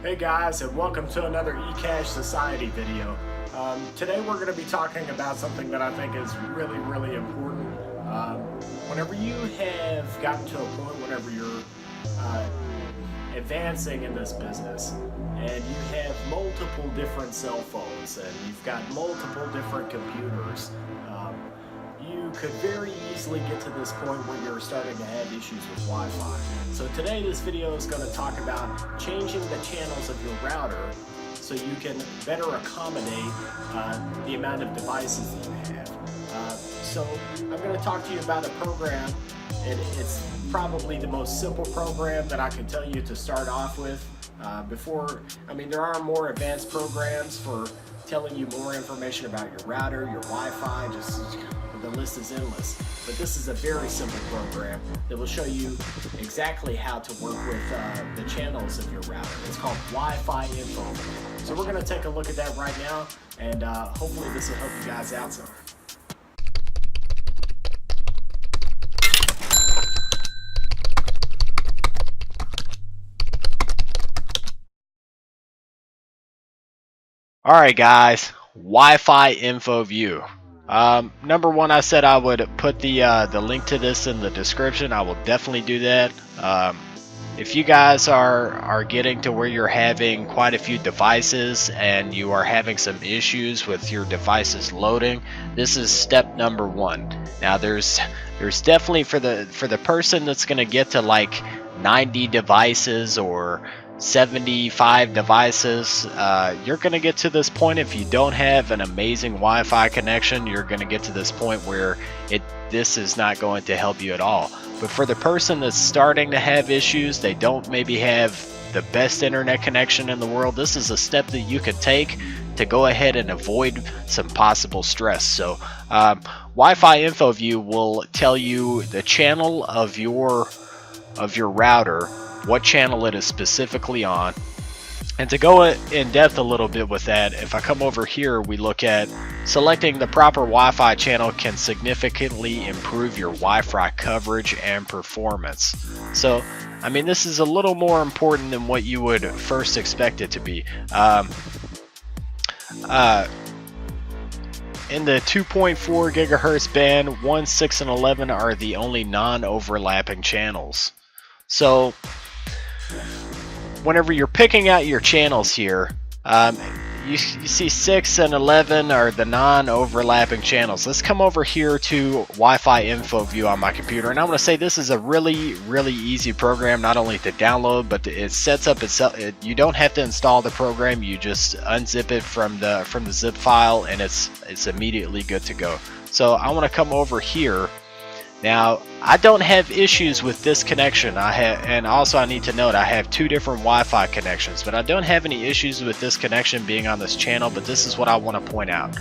Hey guys, and welcome to another eCash Society video. Today we're going to be talking about something that I think is really important. Whenever you have gotten to a point, whenever you're advancing in this business, and you have multiple different cell phones, and you've got multiple different computers, you could very easily get to this point where you're starting to have issues with Wi-Fi. So today this video is going to talk about changing the channels of your router so you can better accommodate the amount of devices that you have. So I'm going to talk to you about a program, and it's probably the most simple program that I can tell you to start off with. There are more advanced programs for telling you more information about your router, your Wi-Fi, the list is endless. But this is a very simple program that will show you exactly how to work with the channels of your router. It's called Wi-Fi Info. So we're going to take a look at that right now, and hopefully this will help you guys out some. Alright guys, Wi-Fi Info View. Number one, I said I would put the link to this in the description. I will definitely do that. If you guys are getting to where you're having quite a few devices and you are having some issues with your devices loading, this is step number one. Now there's definitely for the person that's gonna get to like 90 devices or 75 devices, you're gonna get to this point. If you don't have an amazing Wi-Fi connection, you're gonna get to this point where this is not going to help you at all. But for the person that's starting to have issues, they don't maybe have the best internet connection in the world, this is a step that you can take to go ahead and avoid some possible stress. So Wi-Fi Info View will tell you the channel of your router, what channel it is specifically on. And to go in depth a little bit with that, if I come over here, we look at selecting the proper Wi-Fi channel can significantly improve your Wi-Fi coverage and performance. So this is a little more important than what you would first expect it to be. In the 2.4 gigahertz band, 1, 6, and 11 are the only non-overlapping channels. So whenever you're picking out your channels here, you see 6 and 11 are the non-overlapping channels. Let's come over here to Wi-Fi Info View on my computer, and I'm going to say this is a really easy program, not only to download, but it sets up itself. You don't have to install the program. You just unzip it from the zip file, and it's immediately good to go. So I want to come over here. Now, I don't have issues with this connection. And also I need to note I have two different Wi-Fi connections, but I don't have any issues with this connection being on this channel. But this is what I want to point out.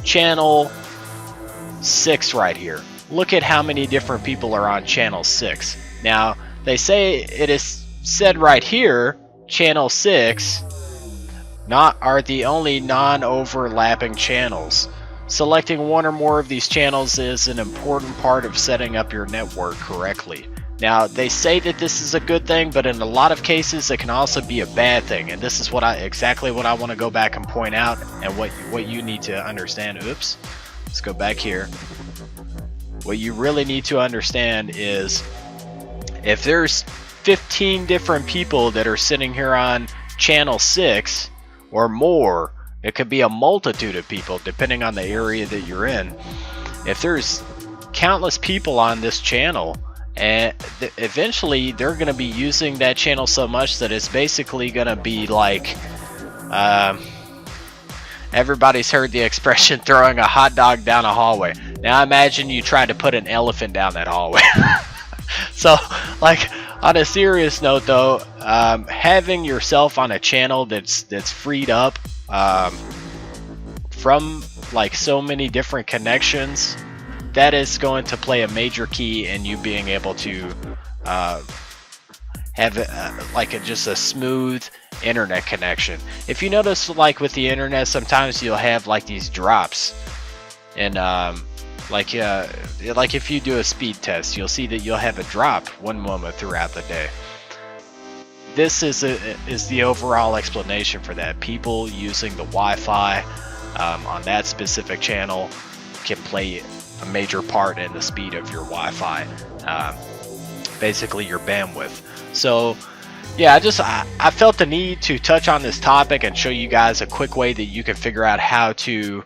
Channel 6 right here. Look at how many different people are on channel 6. Now, they say it is said right here, channel 6 are the only non-overlapping channels. Selecting one or more of these channels is an important part of setting up your network correctly. Now, they say that this is a good thing, but in a lot of cases it can also be a bad thing, and this is exactly what I want to go back and point out, and what you need to understand. Oops, let's go back here. What you really need to understand is if there's 15 different people that are sitting here on channel 6 or more, it could be a multitude of people depending on the area that you're in. If there's countless people on this channel, and eventually they're going to be using that channel so much that it's basically going to be like, everybody's heard the expression throwing a hot dog down a hallway. Now imagine you try to put an elephant down that hallway. So, like, on a serious note though, having yourself on a channel that's freed up from like so many different connections, that is going to play a major key in you being able to have just a smooth internet connection. If you notice, like with the internet, sometimes you'll have like these drops, and like if you do a speed test, you'll see that you'll have a drop one moment throughout the day. this is the overall explanation for that. People using the Wi-Fi on that specific channel can play a major part in the speed of your Wi-Fi, basically your bandwidth. So yeah, I felt the need to touch on this topic and show you guys a quick way that you can figure out how to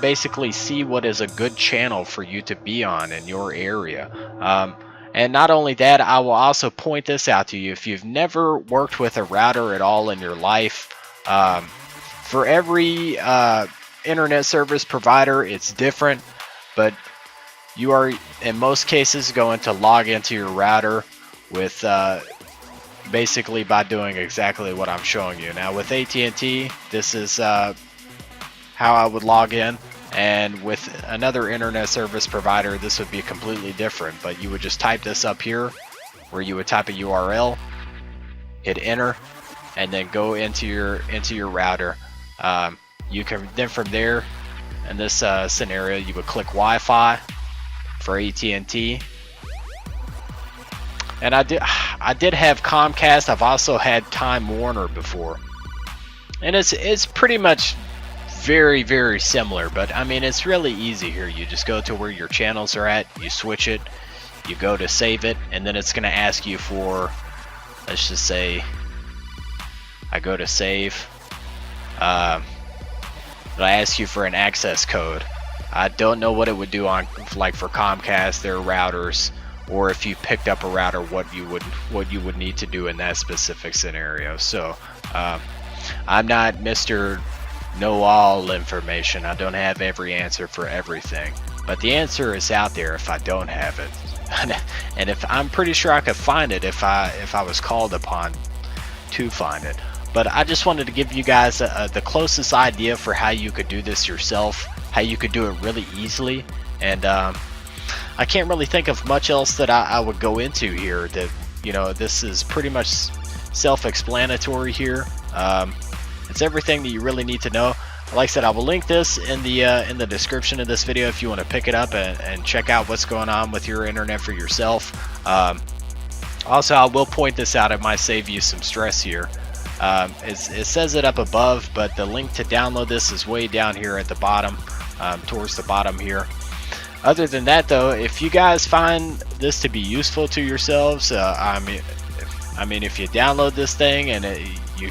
basically see what is a good channel for you to be on in your area. And not only that, I will also point this out to you. If you've never worked with a router at all in your life, for every internet service provider, it's different, but you are in most cases going to log into your router with basically by doing exactly what I'm showing you. Now with AT&T, this is how I would log in, and with another internet service provider this would be completely different, but you would just type this up here where you would type a URL, hit enter, and then go into your router. You can then from there, in this scenario, you would click Wi-Fi for AT&T. And I did have Comcast. I've also had Time Warner before, and it's pretty much very, very similar. But I mean, it's really easy here. You just go to where your channels are at, you switch it, you go to save it, and then it's going to ask you for, let's just say I go to save, it'll ask you for an access code. I don't know what it would do on, like for Comcast, their routers, or if you picked up a router, what you would need to do in that specific scenario. So I'm not Mr. Know-all information. I don't have every answer for everything, but the answer is out there if I don't have it. And if I'm pretty sure I could find it if I was called upon to find it. But I just wanted to give you guys the closest idea for how you could do this yourself, how you could do it really easily. And I can't really think of much else that I would go into here. That, you know, this is pretty much self-explanatory here. It's everything that you really need to know. Like I said, I will link this in the description of this video if you want to pick it up and check out what's going on with your internet for yourself. Also, I will point this out. It might save you some stress here. It says it up above, but the link to download this is way down here at the bottom, towards the bottom here. Other than that, though, if you guys find this to be useful to yourselves, I mean, if you download this thing and you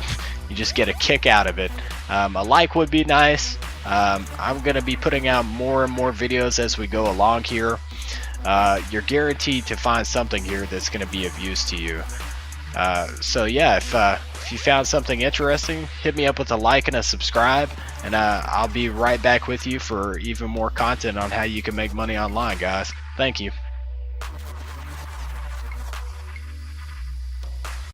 just get a kick out of it, a like would be nice. I'm gonna be putting out more and more videos as we go along here. You're guaranteed to find something here that's gonna be of use to you. So yeah, if you found something interesting, hit me up with a like and a subscribe, and I'll be right back with you for even more content on how you can make money online, guys. Thank you.